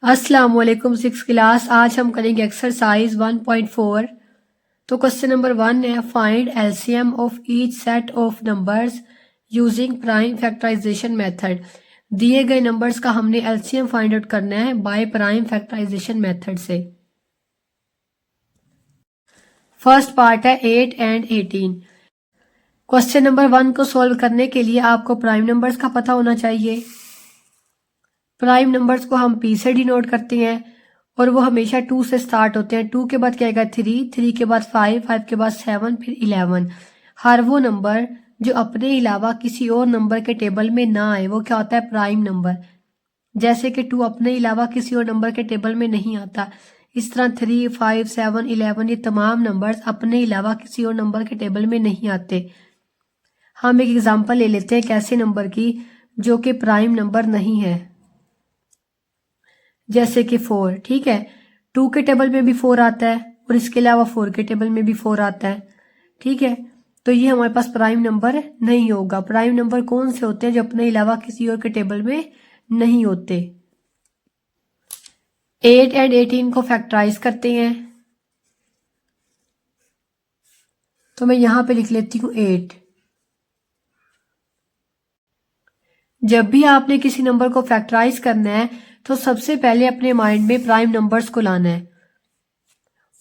अस्सलाम वालेकुम six class. आज हम करेंगे एक्सरसाइज 1.4। तो क्वेश्चन नंबर 1 है find LCM of each set of numbers using prime factorisation method. दिए गए नंबर्स का हमने एलसीएम फाइंड आउट करना है बाय प्राइम फैक्टराइजेशन मेथड से। फर्स्ट पार्ट है 8 एंड 18। क्वेश्चन नंबर 1 को सॉल्व करने के लिए आपको प्राइम नंबर्स का पता होना चाहिए। प्राइम नंबर्स को हम पी से डिनोट करते हैं और वो हमेशा 2 से स्टार्ट होते हैं। 2 के बाद क्या आएगा 3, 3 के बाद 5, 5 के बाद 7, फिर 11। हर वो नंबर जो अपने अलावा किसी और नंबर के टेबल में ना आए वो क्या होता है प्राइम नंबर। जैसे कि 2 अपने अलावा किसी और नंबर के टेबल में नहीं आता, इस तरह 3, 5, 7, 11 ये तमाम नंबर्स अपने अलावा किसी और नंबर के टेबल में नहीं आते। हम एक एग्जाम्पल ले लेते हैं एक ऐसे नंबर की जो कि प्राइम नंबर नहीं है, जैसे कि 4। ठीक है, 2 के टेबल में भी 4 आता है और इसके अलावा 4 के टेबल में भी 4 आता है। ठीक है, तो ये हमारे पास प्राइम नंबर नहीं होगा। प्राइम नंबर कौन से होते हैं जो अपने अलावा किसी और के टेबल में नहीं होते। 8 एंड 18 को फैक्टराइज करते हैं, तो मैं यहां पे लिख लेती हूं 8। जब भी आपने किसी नंबर को फैक्टराइज करना है तो सबसे पहले अपने माइंड में प्राइम नंबर्स को लाना है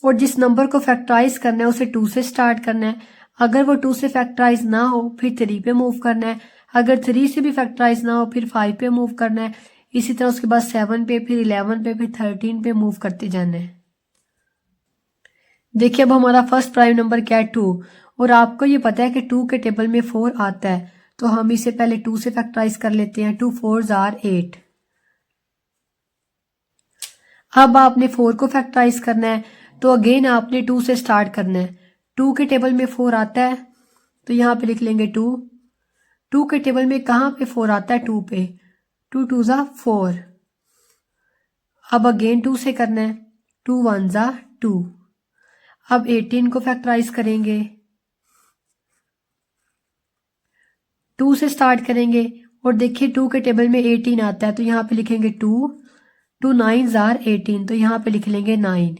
और जिस नंबर को फैक्टराइज करना है उसे 2 से स्टार्ट करना है। अगर वो 2 से फैक्टराइज ना हो फिर 3 पे मूव करना है। अगर 3 से भी फैक्टराइज ना हो फिर 5 पे मूव करना है। इसी तरह उसके बाद 7 पे, फिर 11 पे, फिर 13 पे मूव करते जाना है। देखिए अब हमारा फर्स्ट प्राइम नंबर क्या है 2, और आपको ये पता है कि 2 के टेबल में 4 आता है, तो हम इसे पहले 2 से फैक्टराइज कर लेते हैं। 2 4s are 8। अब आपने 4 को फैक्टराइज करना है, तो अगेन आपने 2 से स्टार्ट करना है। 2 के टेबल में 4 आता है तो यहाँ पे लिख लेंगे 2। 2 के टेबल में कहाँ पे 4 आता है 2 पे, 2 2s are 4। अब अगेन 2 से करना है, 2 1s are 2। अब 18 को फैक्टराइज करेंगे, 2 से स्टार्ट करेंगे और देखिए 2 के टेबल में 18 आता है, तो यहाँ पे लिखेंगे 2। 2 9s are 18, तो यहाँ पे लिख लेंगे 9।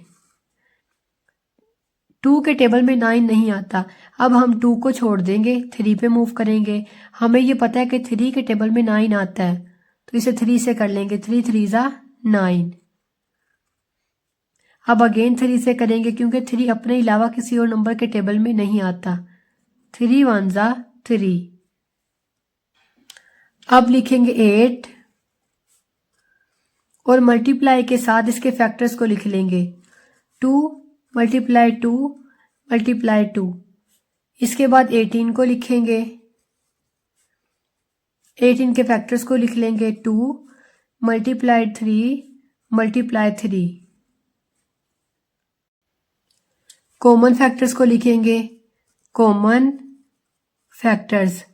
2 के टेबल में 9 नहीं आता, अब हम 2 को छोड़ देंगे, 3 पे मूव करेंगे। हमें ये पता है कि 3 के टेबल में 9 आता है, तो इसे 3 से कर लेंगे। 3 3s are 9। अब अगेन 3 से करेंगे क्योंकि 3 अपने अलावा किसी और नंबर के टेबल में नहीं आता। 3 1s are 3। अब लिखेंगे 8 और मल्टीप्लाई के साथ इसके फैक्टर्स को लिख लेंगे। 2 मल्टीप्लाई 2 मल्टीप्लाई 2। इसके बाद 18 को लिखेंगे, 18 के फैक्टर्स को लिख लेंगे। 2 मल्टीप्लाई 3 मल्टीप्लाई 3। कॉमन फैक्टर्स को लिखेंगे, कॉमन फैक्टर्स।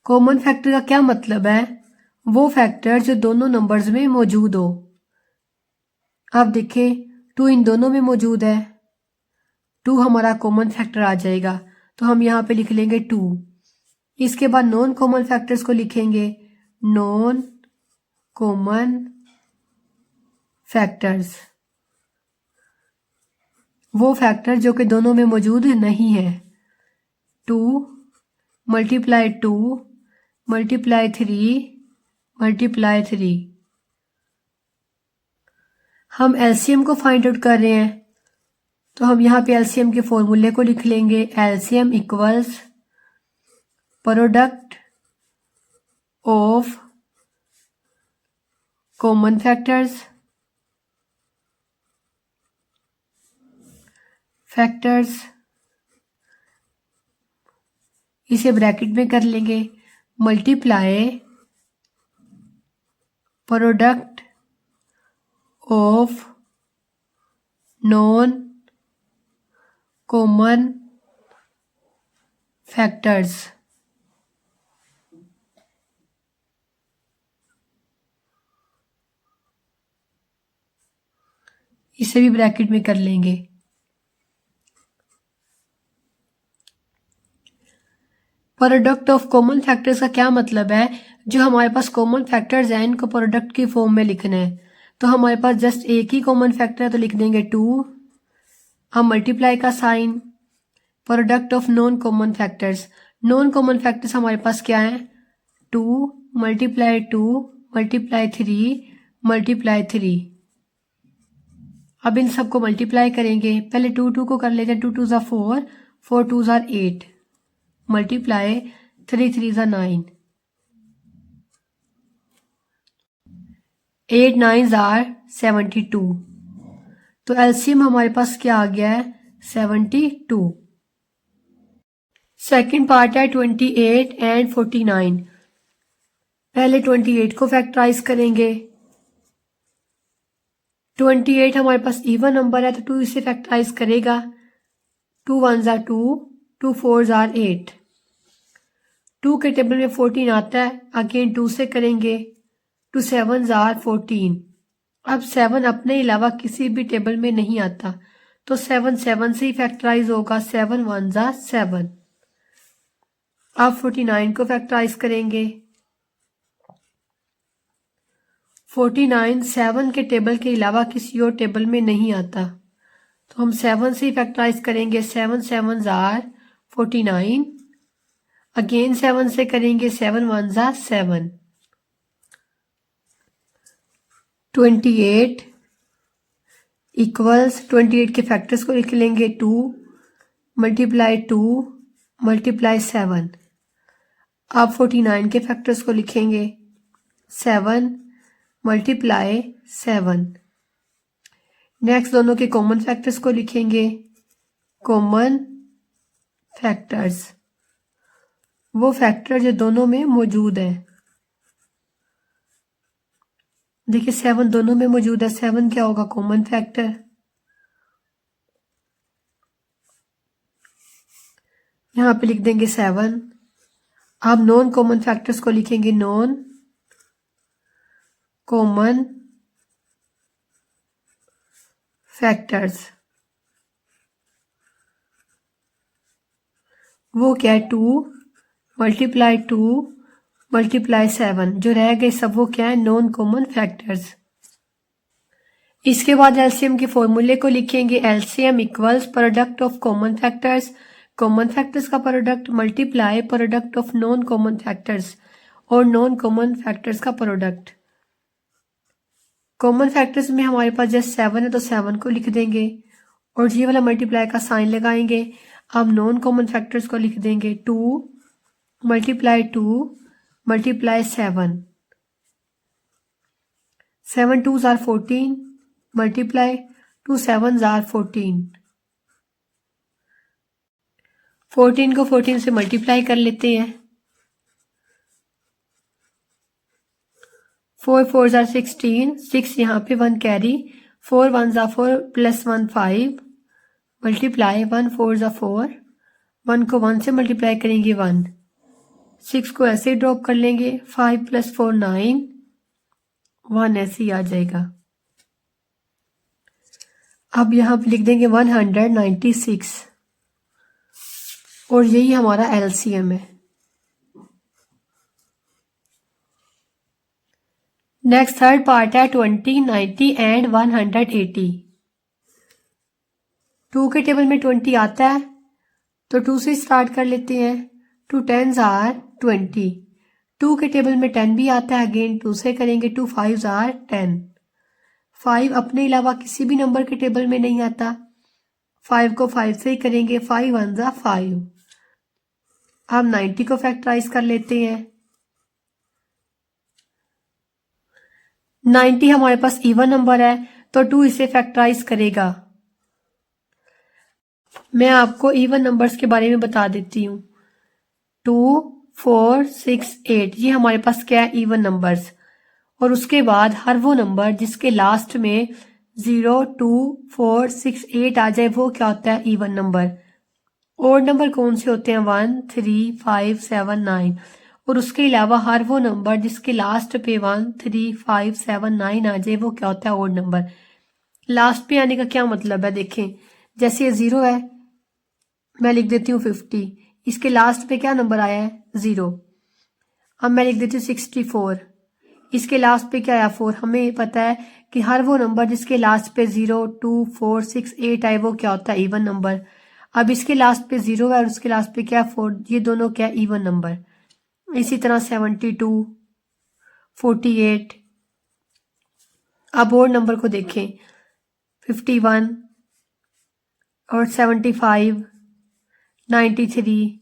कॉमन फैक्टर का क्या मतलब है, वो फैक्टर जो दोनों नंबर्स में मौजूद हो। आप देखें 2 इन दोनों में मौजूद है, 2 हमारा कॉमन फैक्टर आ जाएगा, तो हम यहाँ पे लिख लेंगे 2। इसके बाद नॉन कॉमन फैक्टर्स को लिखेंगे, नॉन कॉमन फैक्टर्स, वो फैक्टर जो कि दोनों में मौजूद नहीं है। 2 मल्टीप्लाई 2 मल्टीप्लाई 3 मल्टीप्लाई 3। हम एलसीएम को फाइंड आउट कर रहे हैं, तो हम यहाँ पे एलसीएम के फॉर्मूले को लिख लेंगे। LCM equals product of common factors इसे ब्रैकेट में कर लेंगे, multiply product of non common factors. इसे भी ब्रैकेट में कर लेंगे। प्रोडक्ट ऑफ कॉमन फैक्टर्स का क्या मतलब है, जो हमारे पास कॉमन फैक्टर्स हैं इनको प्रोडक्ट की फॉर्म में लिखना है। तो हमारे पास जस्ट एक ही कॉमन फैक्टर है, तो लिख देंगे 2। अब मल्टीप्लाई का sign, product of non common factors. Non common factors हमारे पास क्या है? 2 मल्टीप्लाई 2 मल्टीप्लाई 3 मल्टीप्लाई 3। अब इन सबको मल्टीप्लाई करेंगे। पहले 2 2 को कर लेते हैं। 2 2 ज़ा 4, 4 2 ज़ा 8 मल्टीप्लाई 3 3 ज़ा 9, 8 9 ज़ा 72। तो एलसीएम हमारे पास क्या आ गया है? 72। सेकंड पार्ट है 28 एंड 49। पहले 28 को फैक्टराइज करेंगे। 28 हमारे पास इवन नंबर है, तो 2 इसे फैक्टराइज करेगा। 2 1 ज़ा 2, 2 4 ज़ा 8। 2 के टेबल में 14 आता है, अगेन 2 से करेंगे। 2 7 ज़ा 14। अब 7 अपने अलावा किसी भी टेबल में नहीं आता, तो 7 7 से ही फैक्टराइज होगा। 7 1 ज़ा 7। अब 49 को फैक्टराइज करेंगे। 49 7 के टेबल के अलावा किसी और टेबल में नहीं आता, तो हम 7 से ही फैक्टराइज करेंगे। 7 7 ज़ा 49। अगेन 7 से करेंगे। 7 1 ज़ा 7। 28 इक्वल्स 28 के फैक्टर्स को लिख लेंगे। 2 मल्टीप्लाई 2 मल्टीप्लाई 7। अब 49 के फैक्टर्स को लिखेंगे। 7 मल्टीप्लाई 7। नेक्स्ट दोनों के कॉमन फैक्टर्स को लिखेंगे। कॉमन फैक्टर्स, वो फैक्टर जो दोनों में मौजूद है। देखिए 7 दोनों में मौजूद है। 7 क्या होगा? Common factor. यहां पे लिख देंगे 7। अब नॉन कॉमन फैक्टर्स को लिखेंगे। नॉन कॉमन फैक्टर्स, वो क्या है? 2 मल्टीप्लाई 2 मल्टीप्लाई 7। जो रह गए सब वो क्या है? Non common factors. इसके बाद एलसीएम के फॉर्मूले को लिखेंगे। LCM equals product of common factors, common factors का product multiply product of non common factors, और नॉन कॉमन फैक्टर्स का प्रोडक्ट। कॉमन फैक्टर्स में हमारे पास जस्ट 7 है, तो 7 को लिख देंगे और ये वाला मल्टीप्लाई का साइन लगाएंगे। अब नॉन कॉमन फैक्टर्स को लिख देंगे। 2 मल्टीप्लाई 2 मल्टीप्लाई 7। 7 2 ज़ार 14 मल्टीप्लाई 2 7 ज़ार 14। 14 को 14 से मल्टीप्लाई कर लेते हैं। 4 4 ज़ार 16, 6 यहाँ पे 1 कैरी। 4 1 ज़ा 4 प्लस 1 5 मल्टीप्लाई 1 4 ज़ा 4। 1 को 1 से मल्टीप्लाई करेंगे 1। 6 को ऐसे ही ड्रॉप कर लेंगे। 5 प्लस 4 9, 1 ऐसे ही आ जाएगा। अब यहाँ पे लिख देंगे 196 और यही हमारा एलसीएम है। नेक्स्ट थर्ड पार्ट है 20 90 एंड 180। 2 के टेबल में 20 आता है, तो 2 से स्टार्ट कर लेते हैं। 2 10 आर 20। 2 के टेबल में 10 भी आता है, अगेन 2 से करेंगे। 2 5 आर 10। 5 अपने अलावा किसी भी नंबर के टेबल में नहीं आता, 5 को 5 से ही करेंगे। 5 1 ज़ा 5। अब 90 को फैक्टराइज कर लेते हैं। 90 हमारे पास इवन नंबर है, तो 2 इसे फैक्टराइज करेगा। मैं आपको इवन नंबर्स के बारे में बता देती हूँ। 2 4 6 8 ये हमारे पास क्या है? Even numbers. और उसके बाद हर वो नंबर जिसके लास्ट में 0 2 4 6 8 आ जाए वो क्या होता है? Even number. ओड नंबर कौन से होते हैं? 1 3 5 7 9। और उसके अलावा हर वो नंबर जिसके लास्ट पे 1 3 5 7 9 आ जाए वो क्या होता है? Odd number. लास्ट पे आने का क्या मतलब है? देखें, जैसे ये 0 है, मैं लिख देती हूँ 50। इसके लास्ट पे क्या नंबर आया है? 0। अब मैं लिख देती हूँ 64। इसके लास्ट पे क्या है 4। हमें पता है कि हर वो नंबर जिसके लास्ट पे 0, 2, 4, 6, 8 है वो क्या होता है इवन नंबर। अब इसके लास्ट पे 0 है और उसके लास्ट पे क्या 4, ये दोनों क्या इवन नंबर। इसी तरह 72, 48। अब और नंबर को देखें 51 और 75, 93।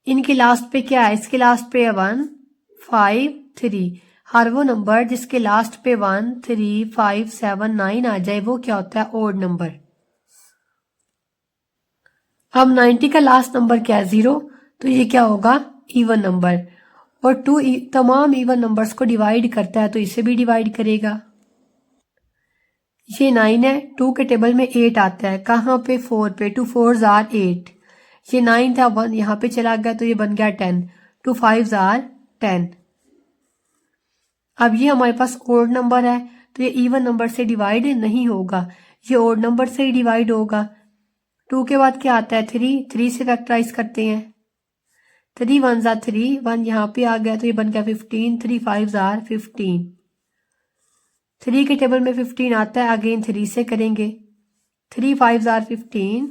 इनके लास्ट पे क्या है, इसके लास्ट पे है 1, 5, 3। हर वो नंबर जिसके लास्ट पे 1, 3, 5, 7, 9 आ जाए वो क्या होता है ओड नंबर। अब 90 का लास्ट नंबर क्या है 0, तो ये क्या होगा इवन नंबर। और 2 तमाम इवन नंबर्स को डिवाइड करता है तो इसे भी डिवाइड करेगा। ये 9 है, 2 के टेबल में 8 आता है, कहाँ पे 4 पे, 2 4s are 8। ये 9 था, 1 यहाँ पे चला गया तो ये बन गया 10, 2 5s are 10। अब ये हमारे पास ओड नंबर है तो ये इवन नंबर से डिवाइड नहीं होगा, ये ओड नंबर से ही डिवाइड होगा। 2 के बाद क्या आता है 3, 3 से फैक्टराइज करते हैं, 3 1s are 3, 1 यहाँ पे आ गया तो ये बन गया 15, 3 5s are 15। 3 के टेबल में 15 आता है, अगेन 3 से करेंगे, 3 5s are 15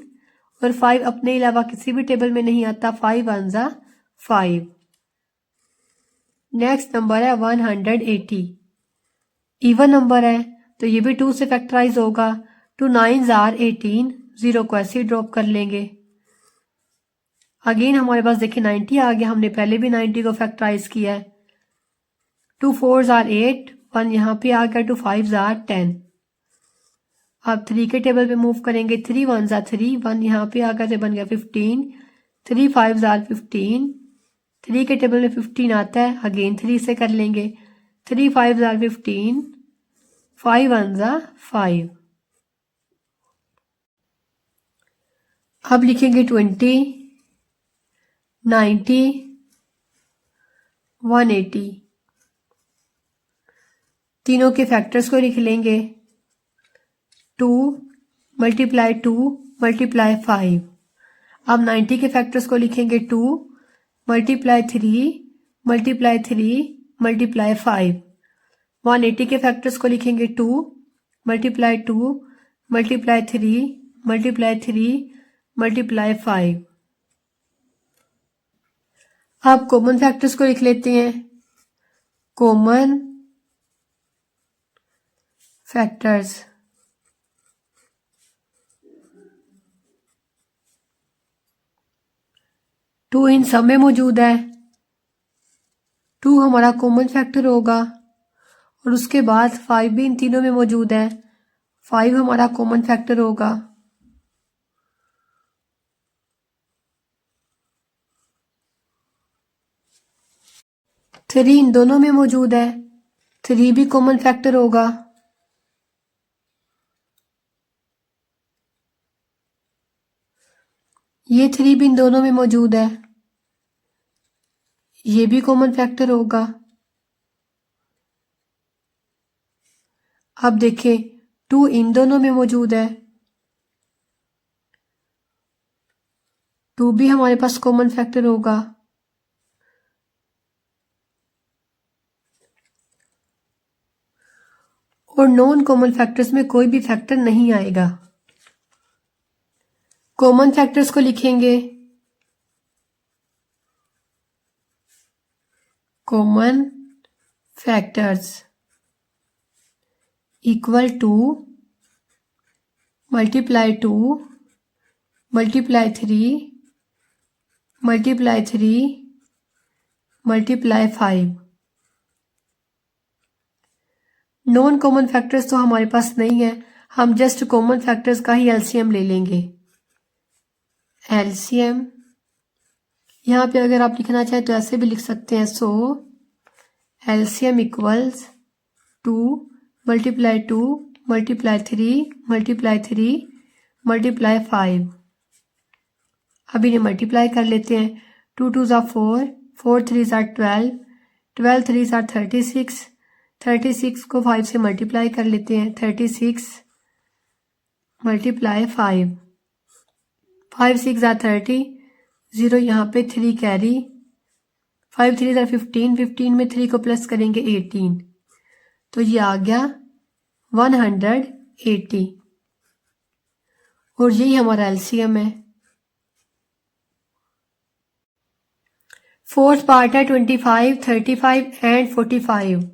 और 5 अपने अलावा किसी भी टेबल में नहीं आता, 5 1s are 5। नेक्स्ट नंबर है 180, इवन नंबर है तो ये भी 2 से फैक्टराइज होगा, 2 9s are 18, 0 को ऐसे ड्रॉप कर लेंगे। अगेन हमारे पास देखिए 90 आ गया, हमने पहले भी 90 को फैक्टराइज किया है, 2 4s are 8, 1 यहाँ पे आ गया, 2 5s are 10। अब 3 के टेबल पे मूव करेंगे, 3 1s are 3, 1 यहाँ पे आ गया तो बन गया 15, 3 5s are 15। 3 के टेबल में 15 आता है, अगेन 3 से कर लेंगे, 3 5s are 15, 5 1s are 5। अब लिखेंगे 20, 90, 180। तीनों के फैक्टर्स को लिख लेंगे, 2 मल्टीप्लाई 2 मल्टीप्लाई 5। अब 90 के फैक्टर्स को लिखेंगे, 2 मल्टीप्लाई 3 मल्टीप्लाई 3 मल्टीप्लाई 5। 180 के फैक्टर्स को लिखेंगे, 2 मल्टीप्लाई 2 मल्टीप्लाई 3 मल्टीप्लाई 3 मल्टीप्लाई 5। अब कॉमन फैक्टर्स को लिख लेते हैं, कॉमन फैक्टर्स। टू इन सब में मौजूद है, 2 हमारा कॉमन फैक्टर होगा और उसके बाद 5 भी इन तीनों में मौजूद है, 5 हमारा कॉमन फैक्टर होगा। थ्री इन दोनों में मौजूद है, 3 भी कॉमन फैक्टर होगा। ये 3 भी इन दोनों में मौजूद है, ये भी कॉमन फैक्टर होगा। अब देखें 2 इन दोनों में मौजूद है, 2 भी हमारे पास कॉमन फैक्टर होगा। और नॉन कॉमन फैक्टर्स में कोई भी फैक्टर नहीं आएगा। कॉमन फैक्टर्स को लिखेंगे, common factors equal to multiply 2 multiply 3 multiply 3 multiply 5। Non common factors तो हमारे पास नहीं है, हम जस्ट कॉमन फैक्टर्स का ही एलसीएम ले लेंगे। एलसीएम यहाँ पे अगर आप लिखना चाहें तो ऐसे भी लिख सकते हैं, so LCM equals 2 multiply 2 multiply 3 multiply 3 multiply 5। अब इन्हें मल्टीप्लाई कर लेते हैं, 2 2s are 4, 4 3s are 12, 12 3s are 36, 36 को 5 से मल्टीप्लाई कर लेते हैं, 36 मल्टीप्लाई 5, 5 6 are 30, 0 यहाँ पे 3 कैरी, 5 3 ज़ा 15, 15 में 3 को प्लस करेंगे 18, तो ये आ गया 180 और यही हमारा एलसीएम है। फोर्थ पार्ट है 25, 35 एंड 45।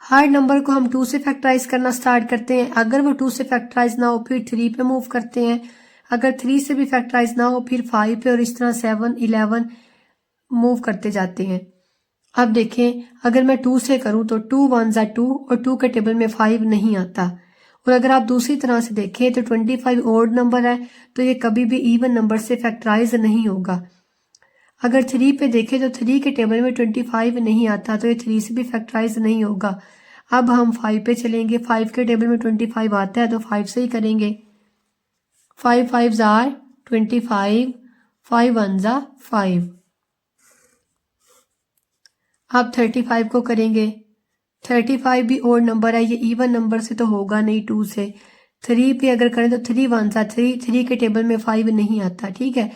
हर नंबर को हम 2 से फैक्टराइज करना स्टार्ट करते हैं। अगर वो 2 से फैक्टराइज ना हो फिर 3 पे मूव करते हैं। अगर 3 से भी फैक्टराइज ना हो फिर 5 पे और इस तरह 7, 11 मूव करते जाते हैं। अब देखें, अगर मैं 2 से करूं तो 2 1 ज़ा 2 और 2 के टेबल में 5 नहीं आता। और अगर आप दूसरी तरह से देखें तो 25 ओड नंबर है, तो ये कभी भी इवन नंबर से फैक्टराइज नहीं होगा। अगर 3 पे देखें तो 3 के टेबल में 25 नहीं आता, तो ये 3 से भी फैक्टराइज नहीं होगा। अब हम 5 पे चलेंगे। 5 के टेबल में 25 आता है तो 5 से ही करेंगे। 5 5 ज़ार 25, 5 1 ज़ा 5। अब 35 को करेंगे। 35 भी ओड नंबर है, ये इवन नंबर से तो होगा नहीं 2 से। 3 पे अगर करें तो 3 1 ज़ा 3, 3 के टेबल में 5 नहीं आता, ठीक है,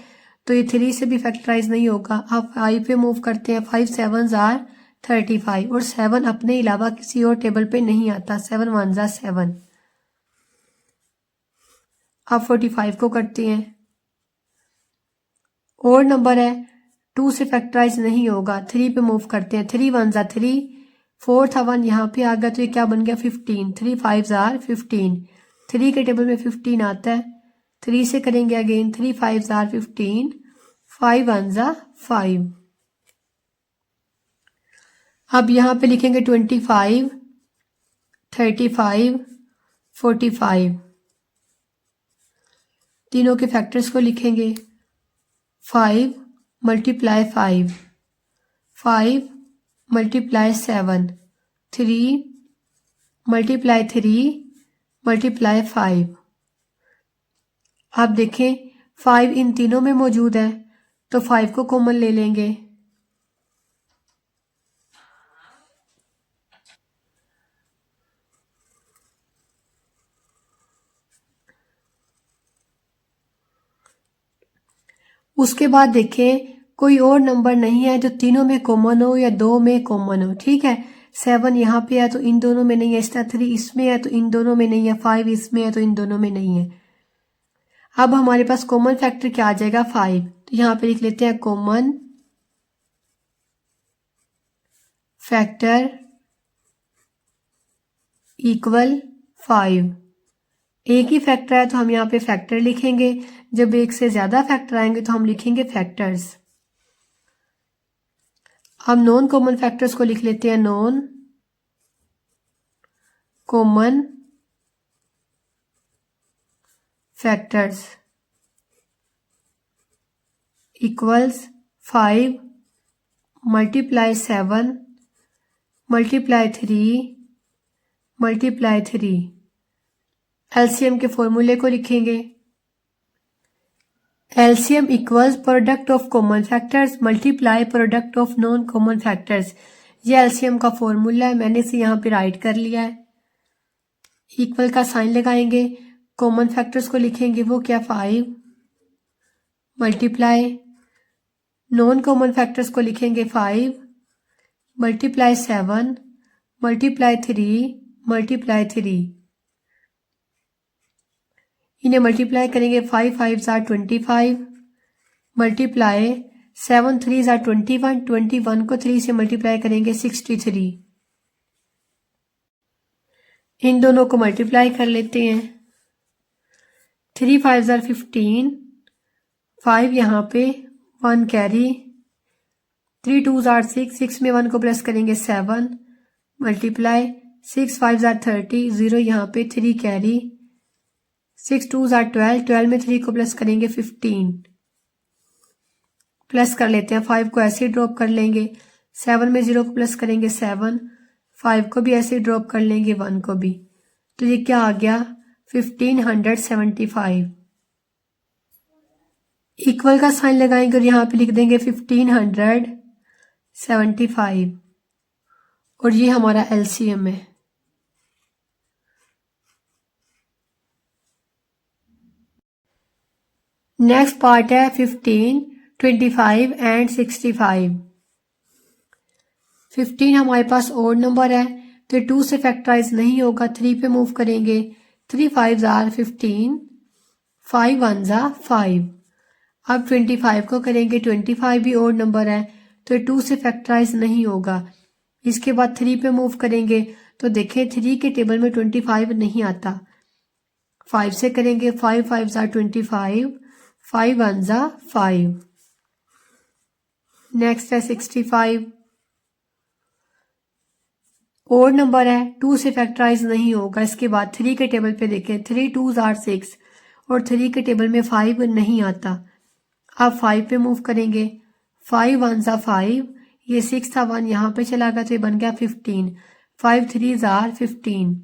तो ये 3 से भी फैक्टराइज नहीं होगा। अब 5 पे मूव करते हैं। 5 7 ज़ार 35 और 7 अपने अलावा किसी और टेबल पे नहीं आता। 7 1 ज़ा 7। अब 45 को करते हैं। और नंबर है, 2 से फैक्टराइज नहीं होगा। 3 पे मूव करते हैं। 3 1 ज़ा 3, 4 था 1 यहाँ पे आ गया, तो ये क्या बन गया 15। 3 5 ज़ार 15, 3 के टेबल में 15 आता है। 3 से करेंगे अगेन। 3 5 ज़ार 15, 5 1 ज़ा 5। अब यहाँ पे लिखेंगे 25, 35, 45। तीनों के फैक्टर्स को लिखेंगे। 5 मल्टीप्लाई 5, 5 मल्टीप्लाई 7, 3 मल्टीप्लाई 3 मल्टीप्लाई 5। आप देखें 5 इन तीनों में मौजूद है, तो 5 को कॉमन ले लेंगे। उसके बाद देखें कोई और नंबर नहीं है जो तीनों में कॉमन हो या 2 में कॉमन हो, ठीक है। 7 यहाँ पे है तो इन दोनों में नहीं है। इस तरह 3 इसमें है तो इन दोनों में नहीं है। 5 इसमें है तो इन दोनों में नहीं है। अब हमारे पास कॉमन फैक्टर क्या आ जाएगा 5, तो यहाँ पे लिख लेते हैं कॉमन फैक्टर इक्वल 5। एक ही फैक्टर है तो हम यहाँ पे फैक्टर लिखेंगे। जब एक से ज्यादा फैक्टर आएंगे तो हम लिखेंगे फैक्टर्स। अब नॉन कॉमन फैक्टर्स को लिख लेते हैं। Non common factors equals 5 multiply 7 multiply 3 multiply 3। LCM के फॉर्मूले को लिखेंगे। LCM equals product of common factors multiply product of non common factors. ये एलसीएम का फॉर्मूला है, मैंने इसे यहाँ पे राइट कर लिया है। इक्वल का साइन लगाएंगे। कॉमन फैक्टर्स को लिखेंगे, वो क्या 5 मल्टीप्लाई, नॉन कॉमन फैक्टर्स को लिखेंगे 5 मल्टीप्लाई 7 मल्टीप्लाई 3 मल्टीप्लाई 3। इन्हें मल्टीप्लाई करेंगे। 5 5 ज़ार 25 मल्टीप्लाई 7 3 ज़ार 21, 21 को 3 से मल्टीप्लाई करेंगे 63। इन दोनों को मल्टीप्लाई कर लेते हैं। 3 5 ज़ार 15, 5 यहाँ पे 1 कैरी, 3 2 ज़ार 6, 6 में 1 को प्लस करेंगे 7 मल्टीप्लाई 6 5 ज़ार 30, 0 यहाँ पे 3 कैरी, 6 2 ज़ार 12, 12 में 3 को प्लस करेंगे 15। प्लस कर लेते हैं। 5 को ऐसे ही ड्रॉप कर लेंगे। 7 में 0 को प्लस करेंगे 7, 5 को भी ऐसे ही ड्रॉप कर लेंगे 1 को भी। तो ये क्या आ गया 1575। इक्वल का साइन लगाएंगे और यहाँ पे लिख देंगे 1575 और ये हमारा एलसीएम है। नेक्स्ट पार्ट है 15, 25 एंड 65। 15 हमारे पास ओड नंबर है तो 2 से फैक्टराइज नहीं होगा, 3 पे मूव करेंगे। 3 5 आर 15, 5 1 जा 5। अब 25 को करेंगे, 25 भी ओड नंबर है तो 2 से फैक्टराइज नहीं होगा। इसके बाद 3 पे मूव करेंगे तो देखें 3 के टेबल में 25 नहीं आता। 5 से करेंगे, 5 5 जा 25, 5 1 जा 5। नेक्स्ट है 65, ओड नंबर है, 2 से फैक्टराइज नहीं होगा। इसके बाद 3 के टेबल पे देखें, 3 2 आर 6 और 3 के टेबल में 5 नहीं आता। अब 5 पे मूव करेंगे, 5 1 जा 5, ये 6 था 1 यहाँ पे चला गया तो ये बन गया 15। 5 3 आर 15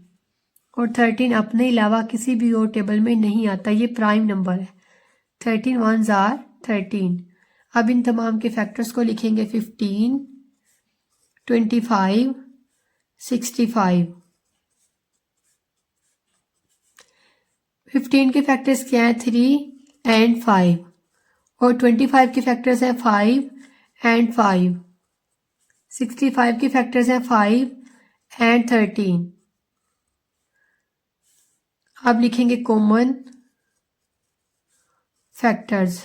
और 13 अपने अलावा किसी भी और टेबल में नहीं आता, ये प्राइम नंबर है। 13 1 आर 13। अब इन तमाम के फैक्टर्स को लिखेंगे, 15 25 65। 15 के फैक्टर्स क्या हैं, 3 एंड 5 और 25 के फैक्टर्स हैं 5 एंड 5। 65 के फैक्टर्स हैं 5 एंड 13। अब लिखेंगे कॉमन फैक्टर्स।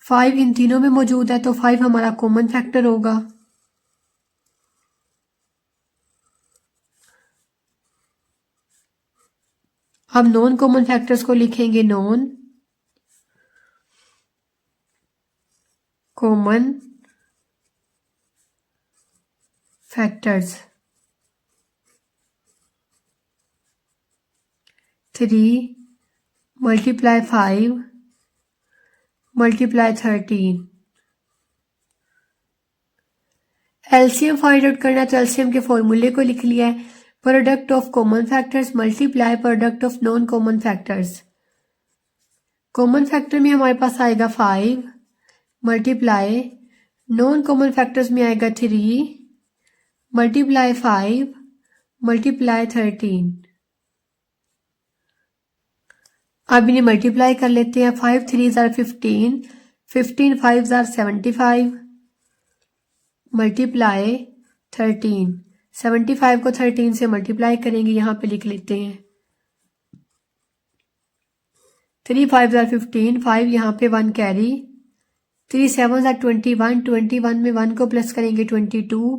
5 इन तीनों में मौजूद है तो 5 हमारा कॉमन फैक्टर होगा। अब नॉन कॉमन फैक्टर्स को लिखेंगे, non common factors. 3 multiply 5 multiply 13। LCM find out करना तो एलसीएम के फॉर्मूले को लिख लिया है, product of common factors multiply product of non common factors. Common factor में हमारे पास आएगा 5 मल्टीप्लाई, नॉन कॉमन फैक्टर्स में आएगा 3 मल्टीप्लाई 5 मल्टीप्लाई 13। अब इन्हें मल्टीप्लाई कर लेते हैं, 5 3 आर 15, 15 5 आर 75 मल्टीप्लाई 13। 75 को 13 से मल्टीप्लाई करेंगे, यहां पे लिख लेते हैं 3 5 आर 15, 5 यहाँ पे 1 कैरी, 3 7 आर 21, 21 में 1 को प्लस करेंगे 22,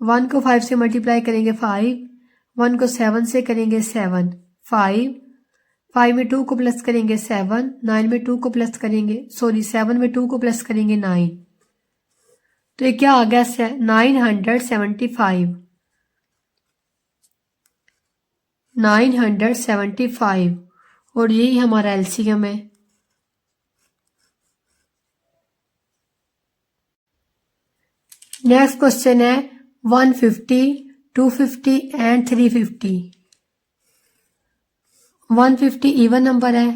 1 को 5 से मल्टीप्लाई करेंगे 5, 1 को 7 से करेंगे 7, 5 5 में 2 को प्लस करेंगे 7, 9 में 2 को प्लस करेंगे 7 में 2 को प्लस करेंगे 9, तो ये क्या आ गया 975। 975 और यही हमारा एलसीएम है। नेक्स्ट क्वेश्चन है 150, 250 एंड 350। 150 इवन नंबर है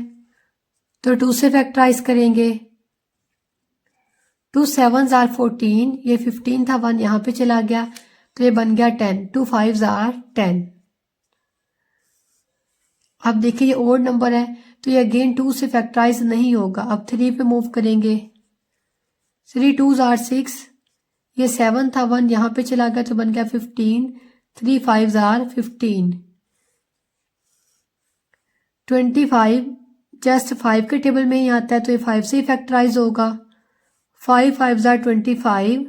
तो 2 से फैक्टराइज करेंगे, 2 7 आर 14, ये 15 था 1 यहाँ पे चला गया तो ये बन गया 10, 2 5 आर 10। अब देखिए ये ओड नंबर है तो ये अगेन 2 से फैक्टराइज नहीं होगा। अब 3 पे मूव करेंगे, 3 2 आर 6, ये 7 था 1 यहाँ पे चला गया तो बन गया 15, 3 5 आर 15। 25 जस्ट 5 के टेबल में ही आता है तो ये 5 से ही फैक्टराइज होगा। 5 5 जा 25,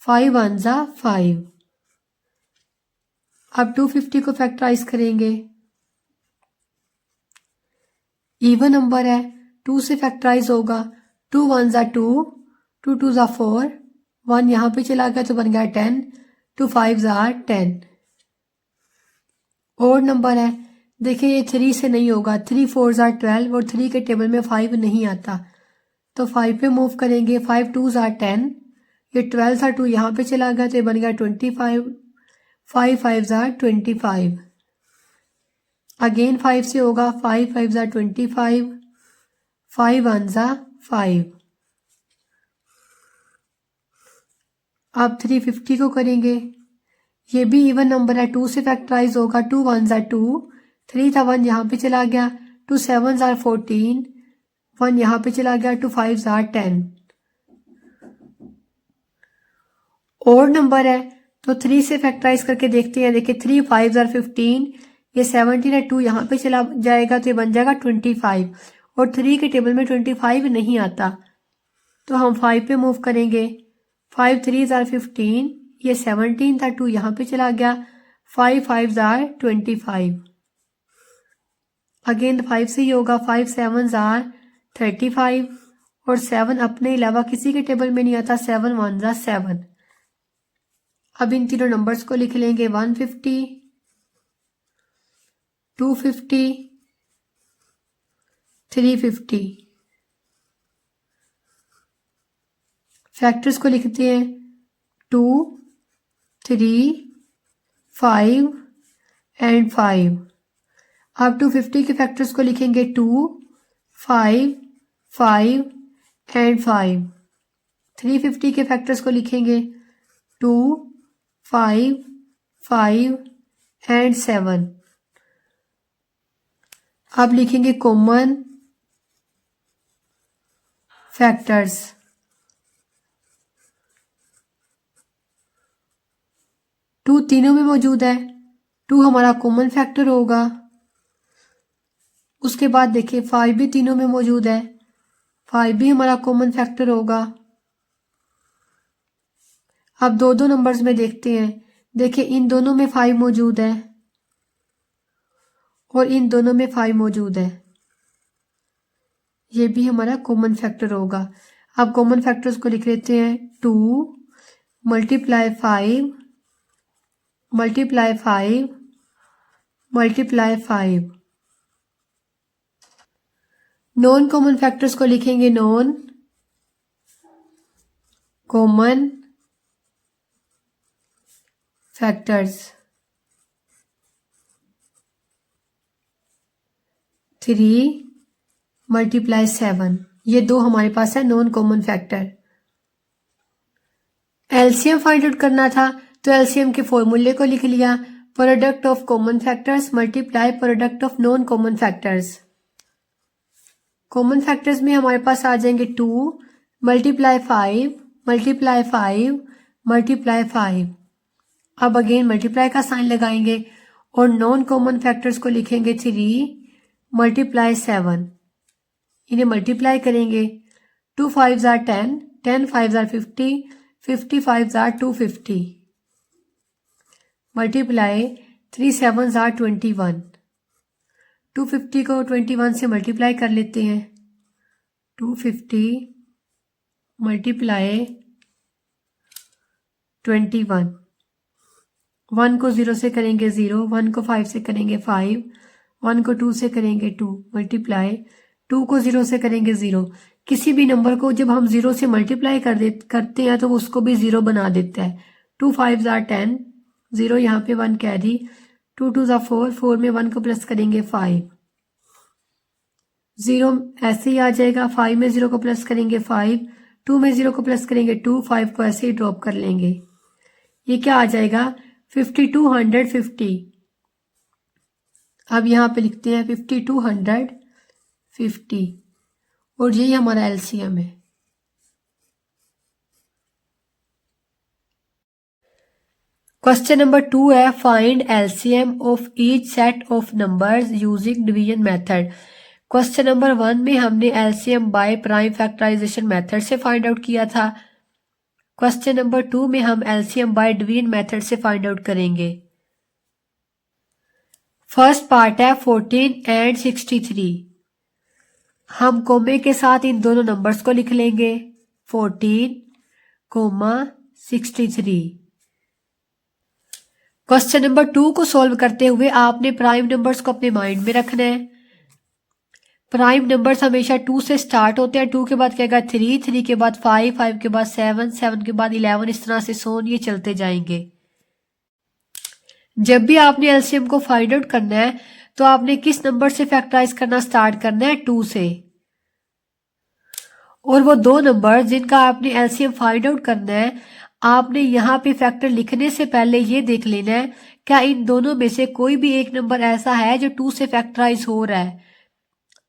5 1 जा 5। अब 250 को फैक्टराइज करेंगे, इवन नंबर है 2 से फैक्टराइज होगा, 2 1 जा 2, 2 2 जा 4, 1 यहाँ पे चला गया तो बन गया 10, 2 5 आर 10। ओड नंबर है, देखिए ये 3 से नहीं होगा, 3 4 आर 12 और 3 के टेबल में 5 नहीं आता तो 5 पे मूव करेंगे, 5 2 आर 10, ये 12 था 2 यहाँ पे चला गया तो ये बन गया 25, 5 5 आर 25। अगेन 5 से होगा, 5 5 जा 25, 5 1 जा 5। अब 350 को करेंगे, ये भी इवन नंबर है 2 से फैक्टराइज होगा, 2 1 जा 2, 3 था 1 यहाँ पे चला गया, 2 7s are 14, 1 यहाँ पे चला गया, 2 5s are 10। और नंबर है तो 3 से फैक्टराइज करके देखते हैं। देखिए 3 5s are 15, ये 17 है, 2 यहाँ पे चला जाएगा तो ये बन जाएगा 25, और 3 के टेबल में 25 नहीं आता तो हम 5 पे मूव करेंगे। 5 3s are 15, ये 17 था, 2 यहाँ पे चला गया, 5 5s are 25। अगेन 5 से ही होगा, 5 7s are 35, और 7 अपने अलावा किसी के टेबल में नहीं आता, 7 1s are 7। अब इन तीनों नंबर्स को लिख लेंगे, 150, 250, 350। फैक्टर्स को लिखते हैं 2 3 5 एंड 5। अब 250 के फैक्टर्स को लिखेंगे 2 5 5 एंड 5। 350 के फैक्टर्स को लिखेंगे 2 5 5 एंड 7। अब लिखेंगे कॉमन फैक्टर्स। 2 तीनों में मौजूद है, 2 हमारा कॉमन फैक्टर होगा। उसके बाद देखिए 5 भी तीनों में मौजूद है, 5 भी हमारा कॉमन फैक्टर होगा। अब दो दो नंबर्स में देखते हैं। देखिए इन दोनों में 5 मौजूद है और इन दोनों में 5 मौजूद है, ये भी हमारा कॉमन फैक्टर होगा। अब कॉमन फैक्टर्स को लिख लेते हैं 2 multiply 5 multiply 5 multiply 5। Non common factors को लिखेंगे नॉन कॉमन फैक्टर्स। 3 मल्टीप्लाई 7, ये दो हमारे पास है non common factor. LCM find out करना था तो एलसीएम के फॉर्मूले को लिख लिया, product of common factors multiply product of non common factors. Common factors में हमारे पास आ जाएंगे 2 मल्टीप्लाई 5 मल्टीप्लाई 5 मल्टीप्लाई 5। अब अगेन मल्टीप्लाई का साइन लगाएंगे और नॉन कॉमन फैक्टर्स को लिखेंगे 3 मल्टीप्लाई 7। इन्हें मल्टीप्लाई करेंगे, 2 5s are 10, 10 5s are 50, 50 5s are 250। Multiply 3 7s are 21। 250 को 21 से मल्टीप्लाई कर लेते हैं, 250 मल्टीप्लाई 21। 1 को 0 से करेंगे 0, 1 को 5 से करेंगे 5, 1 को 2 से करेंगे 2, मल्टीप्लाई 2 को 0 से करेंगे 0। किसी भी नंबर को जब हम 0 से मल्टीप्लाई करते हैं तो उसको भी 0 बना देता है। 2 5s are 10, 0 यहाँ पे 1 कैरी, 2 2s are 4, 4 में 1 को प्लस करेंगे 5, 0 ऐसे ही आ जाएगा। 5 में 0 को प्लस करेंगे 5, 2 में 0 को प्लस करेंगे 2, 5 को ऐसे ही ड्रॉप कर लेंगे। ये क्या आ जाएगा 5250। अब यहाँ पे लिखते हैं 5250 और यही हमारा एलसीएम है। क्वेश्चन नंबर 2 है, find LCM of each set of numbers using division method. Question number 1 में हमने LCM by prime factorisation method से फाइंड आउट किया था। क्वेश्चन नंबर 2 में हम एलसीएम बाय डिवीजन मेथड से फाइंड आउट करेंगे। फर्स्ट पार्ट है 14 एंड 63। हम कोमे के साथ इन दोनों नंबर्स को लिख लेंगे, 14, 63। क्वेश्चन नंबर 2 को सॉल्व करते हुए आपने प्राइम नंबर्स को अपने माइंड में रखना है। प्राइम नंबर्स हमेशा 2 से स्टार्ट होते हैं, 2 के बाद क्या आएगा 3, 3 के बाद 5, 5 के बाद 7, 7 के बाद 11, इस तरह से सोन ये चलते जाएंगे। जब भी आपने एलसीएम को फाइंड आउट करना है तो आपने किस नंबर से फैक्टराइज करना स्टार्ट करना है, 2 से। और वो दो नंबर जिनका आपने एलसीएम फाइंड आउट करना है, आपने यहाँ पे फैक्टर लिखने से पहले ये देख लेना है क्या इन दोनों में से कोई भी एक नंबर ऐसा है जो 2 से फैक्टराइज हो रहा है?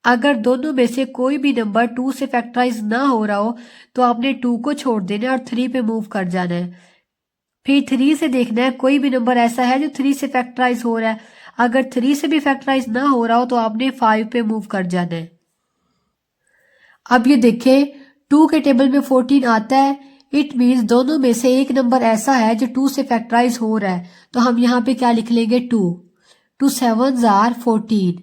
अगर दोनों में से कोई भी नंबर 2 से फैक्टराइज ना हो रहा हो तो आपने 2 को छोड़ देना है और 3 पे मूव कर जाना है। फिर 3 से देखना है कोई भी नंबर ऐसा है जो 3 से फैक्टराइज हो रहा है। अगर 3 से भी फैक्टराइज ना हो रहा हो तो आपने 5 पे मूव कर जाना है। अब ये देखें 2 के टेबल में 14 आता है, इट मीन्स दोनों में से एक नंबर ऐसा है जो 2 से फैक्टराइज हो रहा है। तो हम यहाँ पे क्या लिख लेंगे 2 2 7s आर 14।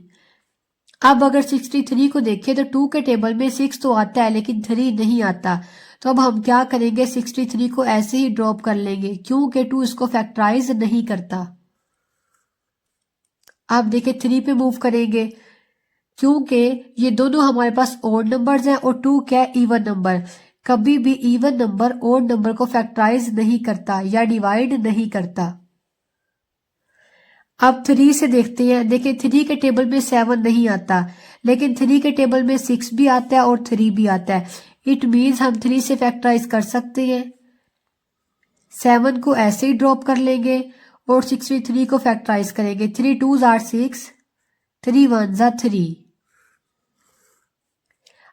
अब अगर 63 को देखें तो 2 के टेबल में 6 तो आता है लेकिन 3 नहीं आता। तो अब हम क्या करेंगे 63 को ऐसे ही ड्रॉप कर लेंगे क्योंकि 2 इसको फैक्टराइज नहीं करता। अब देखिए 3 पे मूव करेंगे क्योंकि ये दोनों हमारे पास ओड नंबर्स हैं और 2 क्या है इवन नंबर। कभी भी इवन नंबर ओड नंबर को फैक्टराइज नहीं करता या डिवाइड नहीं करता। अब 3 से देखते हैं। देखिए 3 के टेबल में 7 नहीं आता लेकिन 3 के टेबल में 6 भी आता है और 3 भी आता है। इट मीन्स हम 3 से फैक्टराइज कर सकते हैं। 7 को ऐसे ही ड्रॉप कर लेंगे और 63 को फैक्टराइज करेंगे। 3 2s आर 6, 3 1s आर 3।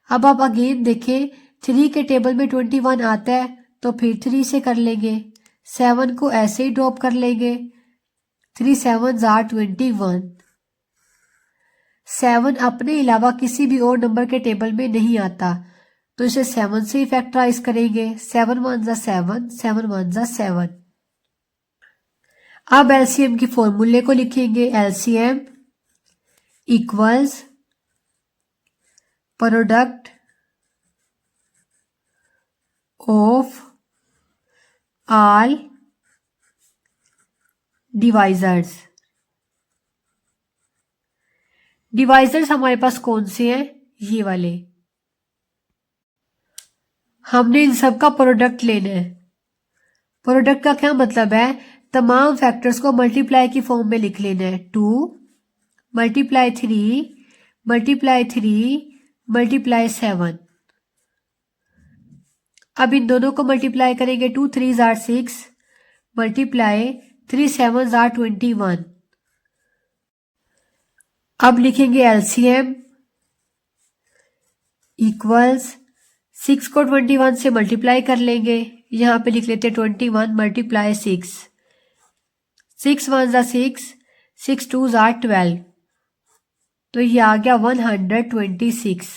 अब आप अगेन देखें 3 के टेबल में 21 आता है तो फिर 3 से कर लेंगे। 7 को ऐसे ही ड्रॉप कर लेंगे। 3 7s आर 21। 7 अपने अलावा किसी भी और नंबर के टेबल में नहीं आता तो इसे 7 से ही फैक्टराइज करेंगे। 7 1s आर 7, 7 1s आर 7। अब एलसीएम की फॉर्मूले को लिखेंगे। LCM equals product of all divisors. Divisors हमारे पास कौन से हैं? ये वाले। हमने इन सब का प्रोडक्ट लेना है। प्रोडक्ट का क्या मतलब है? तमाम फैक्टर्स को मल्टीप्लाई की फॉर्म में लिख लेना है। 2 मल्टीप्लाई 3 मल्टीप्लाई 3 मल्टीप्लाई 7। अब इन दोनों को मल्टीप्लाई करेंगे। 2 3s are 6 multiply 3 7s are 21। अब लिखेंगे एलसीएम इक्वल्स 6 को 21 से मल्टीप्लाई कर लेंगे। यहां पे लिख लेते 21 multiply 6। 6 1s are 6, 6 2s are 12। तो ये आ गया 126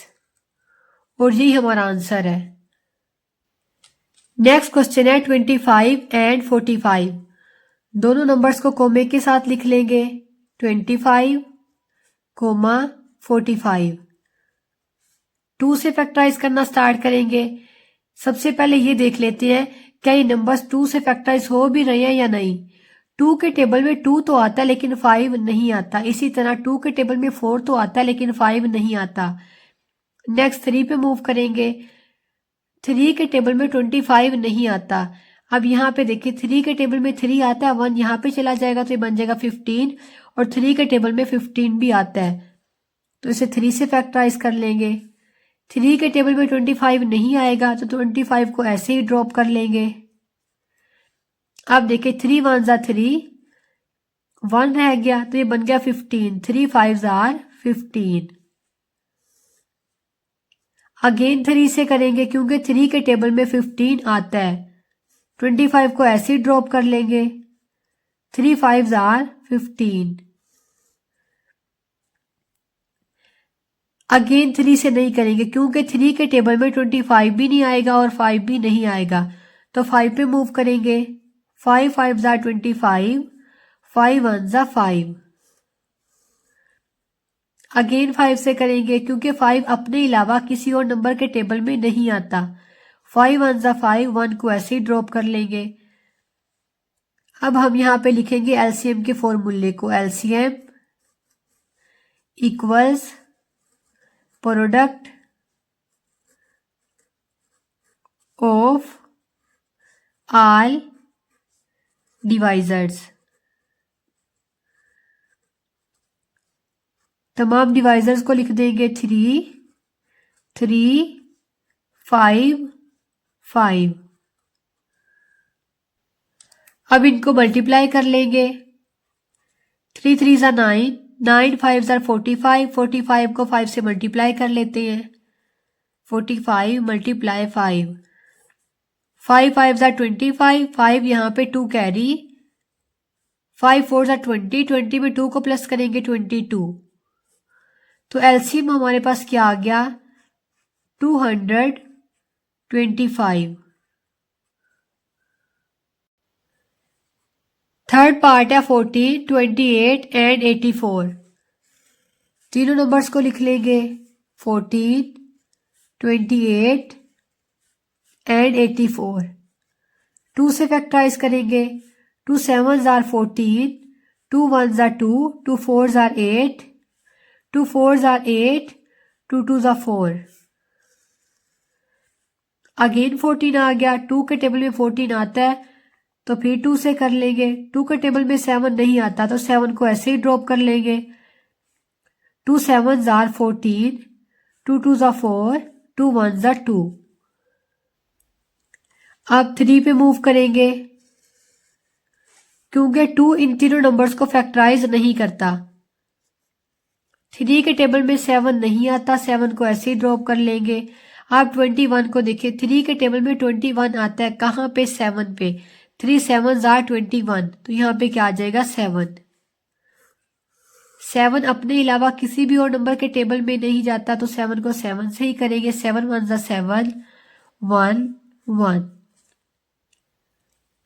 और यही हमारा आंसर है। नेक्स्ट क्वेश्चन है 25 एंड 45। दोनों नंबर्स को कोमे के साथ लिख लेंगे। 25 कोमा 45। 2 से फैक्टराइज करना स्टार्ट करेंगे। सबसे पहले ये देख लेते हैं क्या ये नंबर्स 2 से फैक्टराइज हो भी रहे हैं या नहीं। 2 के टेबल में 2 तो आता है लेकिन 5 नहीं आता। इसी तरह 2 के टेबल में 4 तो आता है लेकिन 5 नहीं आता। नेक्स्ट 3 पे मूव करेंगे। 3 के टेबल में 25 नहीं आता। अब यहाँ पे देखिए 3 के टेबल में 3 आता है, 1 यहाँ पे चला जाएगा तो ये बन जाएगा 15 और 3 के टेबल में 15 भी आता है तो इसे 3 से फैक्टराइज कर लेंगे। 3 के टेबल में 25 नहीं आएगा तो 25 को ऐसे ही ड्रॉप कर लेंगे। अब देखिए 3 1s आर 3, 1 रह गया तो ये बन गया 15। 3 5s आर 15। अगेन 3 से करेंगे क्योंकि 3 के टेबल में 15 आता है। 25 को ऐसे ही ड्रॉप कर लेंगे। 3 5s आर 15। अगेन 3 से नहीं करेंगे क्योंकि 3 के टेबल में 25 भी नहीं आएगा और 5 भी नहीं आएगा तो 5 पे मूव करेंगे। 5 5s are 25, 5 1s are 5। Again 5 से करेंगे क्योंकि 5 अपने अलावा किसी और नंबर के टेबल में नहीं आता। 5 1s आर 5, 1 को ऐसे ही ड्रॉप कर लेंगे। अब हम यहाँ पे लिखेंगे एलसीएम के फॉर्मूले को। LCM equals product of all divisors. तमाम डिवाइजर्स को लिख देंगे 3 3 5 5। अब इनको मल्टीप्लाई कर लेंगे। 3 3 ज़ा 9, 9 5 ज़ा 45, 45 को 5 से मल्टीप्लाई कर लेते हैं। 45 मल्टीप्लाई 5, 5 5 ज़ा 25, 5 यहाँ पे 2 कैरी, 5 4 ज़ा 20, 20 में 2 को प्लस करेंगे 22। तो एलसीएम हमारे पास क्या आ गया, 225। थर्ड पार्ट है 14, 28 एंड 84। तीनों नंबर्स को लिख लेंगे, 14, 28 एंड 84। 2 से फैक्टराइज करेंगे, 2 7 ज़ार 14, 2 1 ज़ार 2, 2 4 ज़ार 8, 2 4 ज़ार 8, 2 2 ज़ार 4। अगेन 14 आ गया, 2 के टेबल में 14 आता है तो फिर 2 से कर लेंगे। 2 के टेबल में 7 नहीं आता तो 7 को ऐसे ही ड्रॉप कर लेंगे। 2 7 ज़ार 14, 2 2 ज़ार 4, 2 1 ज़ार 2। अब 3 पे मूव करेंगे क्योंकि 2 इन तीनों नंबर्स को फैक्टराइज नहीं करता। 3 के टेबल में 7 नहीं आता, 7 को ऐसे ही ड्रॉप कर लेंगे। आप 21 को देखिए, 3 के टेबल में 21 आता है, कहाँ पे, 7 पे। 3 7 ज़ार 21, तो यहाँ पे क्या आ जाएगा, 7। 7 अपने अलावा किसी भी और नंबर के टेबल में नहीं जाता तो 7 को 7 से ही करेंगे। 7 1 ज़ा 7, 1 1।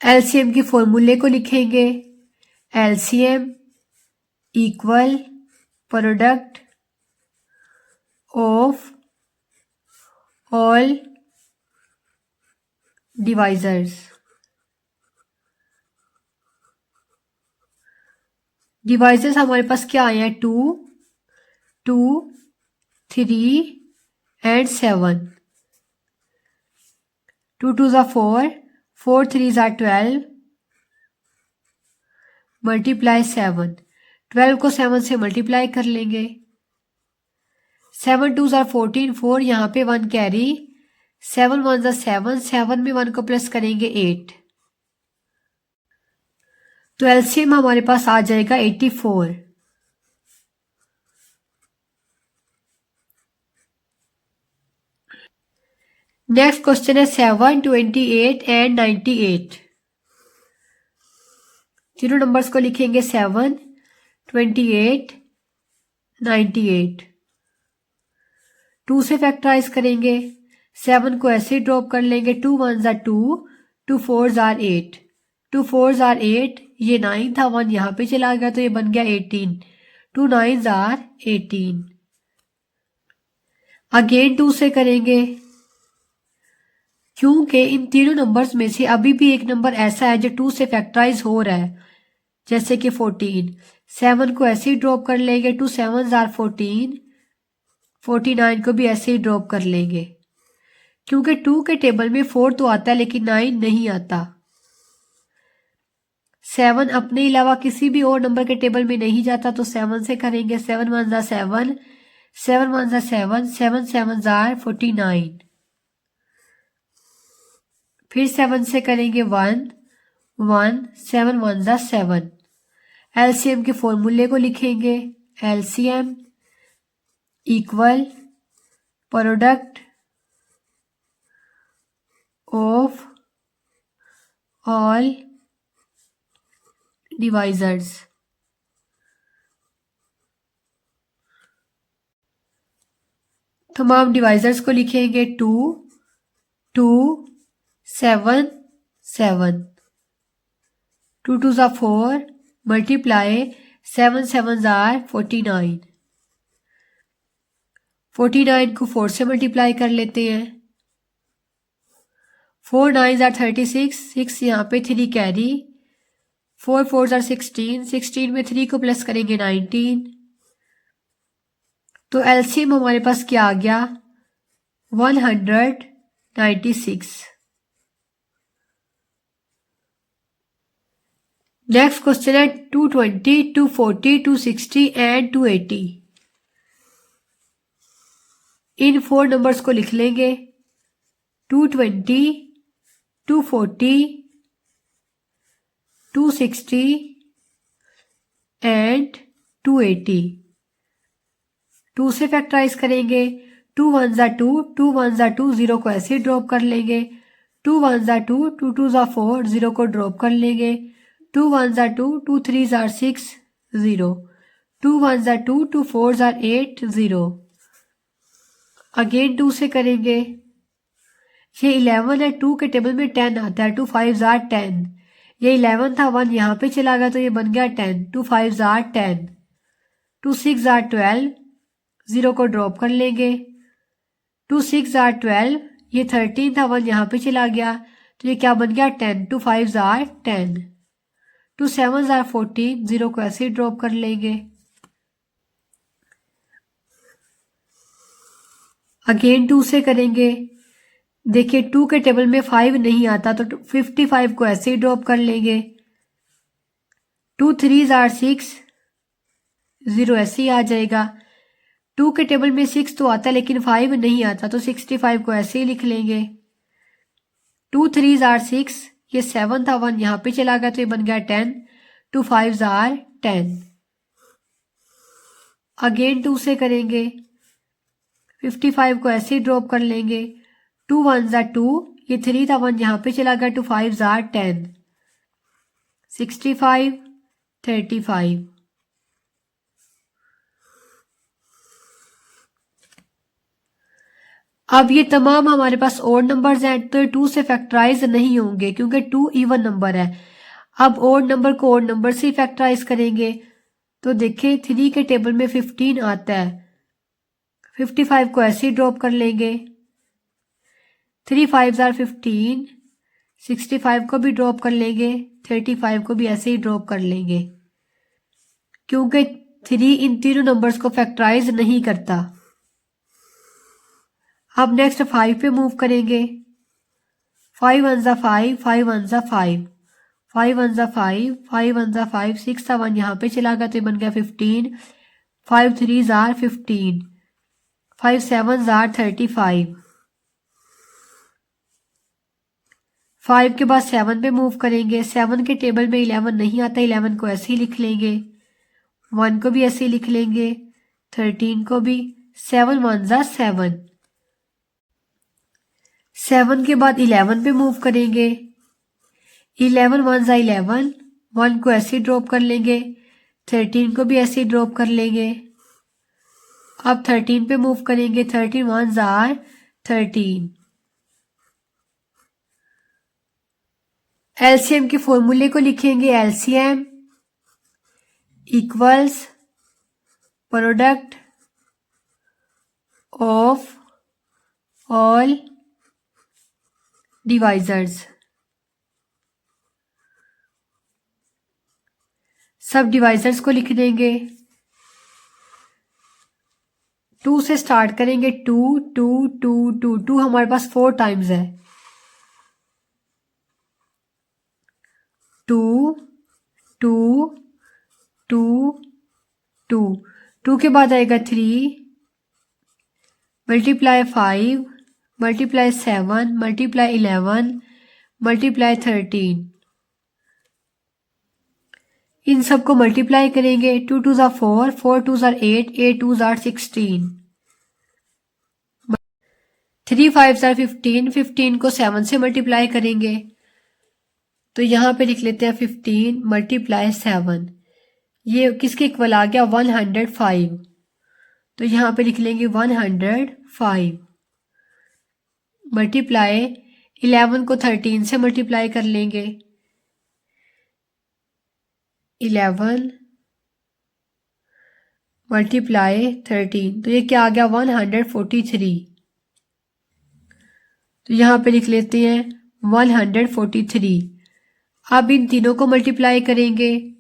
एलसीएम के फॉर्मूले को लिखेंगे, LCM equal product of all divisors. Divisors हमारे पास क्या आए हैं, 2 2 3 एंड 7। 2 2 ज़ा 4, 4 3 ज़ा 12 मल्टीप्लाई 7। 12 को 7 से मल्टीप्लाई कर लेंगे। 7 2 ज़ा 14, 4 यहाँ पे 1 कैरी, 7 1 ज़ा 7, 7 में 1 को प्लस करेंगे 8। तो एलसीएम हमारे पास आ जाएगा 84। नेक्स्ट क्वेश्चन है 7 28 एंड 98। तीनों नंबर्स को लिखेंगे, 7 28 98। 2 से फैक्टराइज करेंगे, 7 को ऐसे ड्रॉप कर लेंगे। 2 1 ज़ा 2, 2 4 ज़ार 8, 2 4 ज़ार 8, ये 9 था, 1 यहाँ पे चला गया तो ये बन गया 18। 2 9 ज़ार 18। अगेन 2 से करेंगे क्योंकि इन तीनों नंबर्स में से अभी भी एक नंबर ऐसा है जो 2 से फैक्टराइज हो रहा है, जैसे कि 14। 7 को ऐसे ही ड्रॉप कर लेंगे। 2 7 ज़ार 14, 49 को भी ऐसे ही ड्रॉप कर लेंगे क्योंकि 2 के टेबल में 4 तो आता है लेकिन 9 नहीं आता। 7 अपने अलावा किसी भी और नंबर के टेबल में नहीं जाता तो 7 से करेंगे। 7 1 ज़ा 7, 7 1 ज़ा 7, 7 7 ज़ार 49। फिर 7 से करेंगे 1 1, 7 1 ज़ा 7। एलसीएम के फॉर्मूले को लिखेंगे, LCM equal product of all divisors. तमाम डिवाइजर्स को लिखेंगे, 2 2 7 7, 2 2 ज़ा 4 मल्टीप्लाई 7 7 ज़ार 49। 49 को 4 से मल्टीप्लाई कर लेते हैं। 4 9 ज़ार 36, 6 यहाँ पे 3 कैरी, 4 4 ज़ार 16, 16 में 3 को प्लस करेंगे 19। तो एलसीएम हमारे पास क्या आ गया, 196। नेक्स्ट क्वेश्चन है 220, 240, 260 एंड 280। इन 4 नंबर्स को लिख लेंगे, 220, 240, 260 एंड 280। 2 से फैक्टराइज करेंगे, 2 1 ज़ा 2, 2 1 ज़ा 2, 0 को ऐसे ड्रॉप कर लेंगे, 2 1 ज़ा 2, 2 2 ज़ा 4, 0 को ड्रॉप कर लेंगे, 2 1 ज़ा 2, 2 3 ज़ा 6, 0, 2 1 ज़ा 2, 2 4 ज़ा 8, 0। अगेन 2 से करेंगे, ये 11 है, 2 के टेबल में 10 आता है, 2 5 ज़ा 10, ये 11 था, 1 यहाँ पे चला गया तो ये बन गया 10, 2 5 ज़ा 10, 2 6 ज़ा 12, 0 को ड्रॉप कर लेंगे, 2 6 ज़ा 12, ये 13 था, 1 यहाँ पे चला गया तो ये क्या बन गया 10, 2 5 ज़ा 10, 2 7 ज़ा 14, 0 को ऐसे ड्रॉप कर लेंगे। अगेन 2 से करेंगे, देखिए 2 के टेबल में 5 नहीं आता तो 55 को ऐसे ही ड्रॉप कर लेंगे, 2 3 ज़ा 6, 0 ऐसे ही आ जाएगा, 2 के टेबल में 6 तो आता है लेकिन 5 नहीं आता तो 65 को ऐसे ही लिख लेंगे, 2 3 ज़ा 6, ये 7 था, 1 यहाँ पे चला गया तो ये बन गया 10, 2 5 ज़ा 10। अगेन 2 से करेंगे, 55 को ऐसे ही ड्रॉप कर लेंगे, 2 1 ज़ा 2, ये 3 था, 1 यहाँ पे चला गया, 2 5 ज़ा 10, 65 35। अब ये तमाम हमारे पास ओड नंबर्स हैं तो ये 2 से फैक्टराइज नहीं होंगे क्योंकि 2 इवन नंबर है। अब ओड नंबर को ओड नंबर से फैक्टराइज करेंगे तो देखिए 3 के टेबल में 15 आता है, 55 को ऐसे ही ड्रॉप कर लेंगे, 3 5 ज़ा 15, 65 को भी ड्रॉप कर लेंगे, 35 को भी ऐसे ही ड्रॉप कर लेंगे क्योंकि 3 इन तीनों नंबर्स को फैक्टराइज नहीं करता। अब नेक्स्ट 5 पे मूव करेंगे, 5 1 ज़ा 5, 5 1 ज़ा 5, 5 1 ज़ा 5, 5 1 ज़ा 5, 6 था, 1 यहाँ पे चला गया तो ये बन गया 15, 5 3 ज़ा 15, 5 7 ज़ा 35, 5 के बाद 7 पे मूव करेंगे, 7 के टेबल में 11 नहीं आता, 11 को ऐसे ही लिख लेंगे, 1 को भी ऐसे ही लिख लेंगे, 13 को भी, 7 1 ज़ा 7, 7 के बाद 11 पे मूव करेंगे, 11 1 ज़ा 11, 1 को ऐसे ड्रॉप कर लेंगे, 13 को भी ऐसे ड्रॉप कर लेंगे। अब 13 पे मूव करेंगे, 13 1 ज़ा 13। एलसीएम के फॉर्मूले को लिखेंगे, LCM equals product of all divisors. सब डिवाइजर्स को लिख देंगे, 2 से स्टार्ट करेंगे, 2 2 2 2 2 हमारे पास 4 टाइम्स है, 2 2 2 2 2 के बाद आएगा 3 मल्टीप्लाई 5 मल्टीप्लाई 7 मल्टीप्लाई 11 मल्टीप्लाई 13, इन सबको मल्टीप्लाई करेंगे, 2 2 ज़ा 4, 4 2 ज़ा 8, 8 2 ज़ा 16, 3 5 ज़ा 15, 15 को 7 से मल्टीप्लाई करेंगे तो यहाँ पे लिख लेते हैं 15 मल्टीप्लाई 7, ये किसके इक्वल आ गया 105, तो यहाँ पे लिख लेंगे 105 मल्टीप्लाई 11 को 13 से मल्टीप्लाई कर लेंगे, 11 मल्टीप्लाई 13, तो ये क्या आ गया 143, तो यहाँ पे लिख लेते हैं 143। अब इन तीनों को मल्टीप्लाई करेंगे,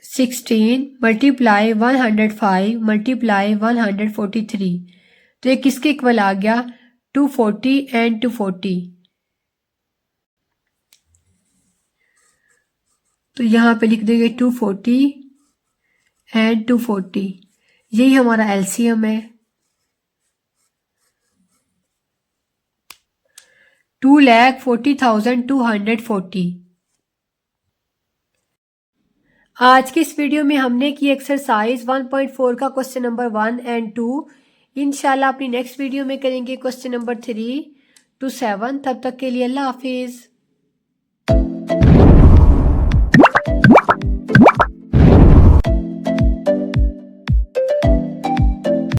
16 मल्टीप्लाई 105 मल्टीप्लाई 143, तो ये किसके इक्वल आ गया 240 एंड 240, तो यहाँ पे लिख देंगे 240 एंड 240, यही हमारा एलसीएम है, 2,40,240। आज की इस वीडियो में हमने की एक्सरसाइज 1.4 का क्वेश्चन नंबर 1 एंड 2। इंशाल्लाह अपनी नेक्स्ट वीडियो में करेंगे क्वेश्चन नंबर 3 to 7। तब तक के लिए अल्लाह हाफिज।